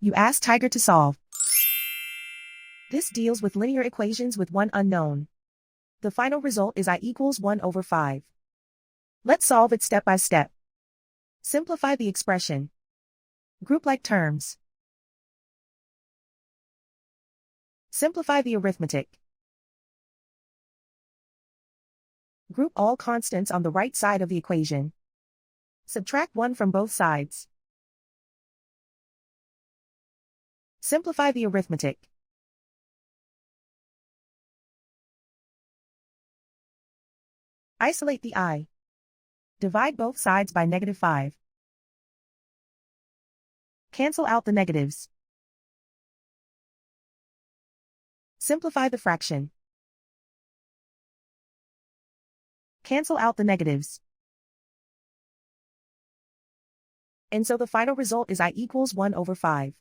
You ask Tiger to solve. This deals with linear equations with one unknown. The final result is I equals 1 over 5. Let's solve it step by step. Simplify the expression. Group like terms. Simplify the arithmetic. Group all constants on the right side of the equation. Subtract 1 from both sides. Simplify the arithmetic. Isolate the I. Divide both sides by -5. Cancel out the negatives. Simplify the fraction. Cancel out the negatives. And so the final result is I equals 1 over 5.